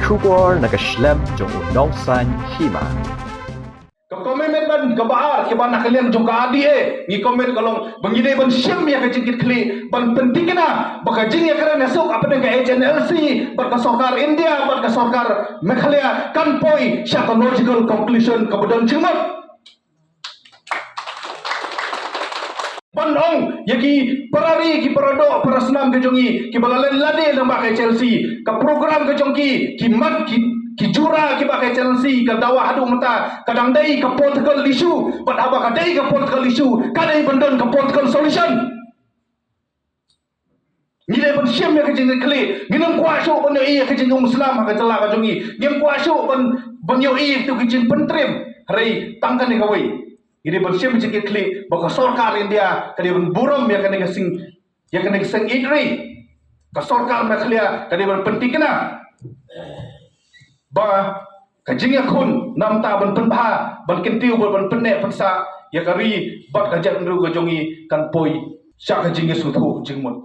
Kubor nakaslem jong unongsan hima. Komen ban gabaar ke ban nakalian juga adi ni komen kalau bangide ban syam ya ke jingkit kli ban penting na baka jing ya kerana sok apa dengan HNLC ban ka sarkar India ban ka sarkar Meghalaya kan poi satu logical conclusion kemudian jingmat Bandung yaki perari ki perodok perasnam ke jongi ki balalan lade nambah ke Chelsea ke program ke jongki ki mat ki jura ki bakai Chelsea ke dawa hadu mata kadang dai ke political issue but apa kadai ke political issue kadai bendon ke political solution ni le ban syam ya ke jing kli nginam kuaso ban yo iya ke jing Muslim ka jela ka jongi ngim kuaso ban yo iya tu ke jing pentrim hari tangkan ni kawai ini bersih menjadi klik bahwa sarkar India kena buram yang kena sing igri ke sarkar Meghalaya kena penting kena bah kajingnya kun nam ta ban penbha ban kentiu ban penek pensa ya kari bat kajak nru gajongi kan poi syak kajingnya sutu jingmut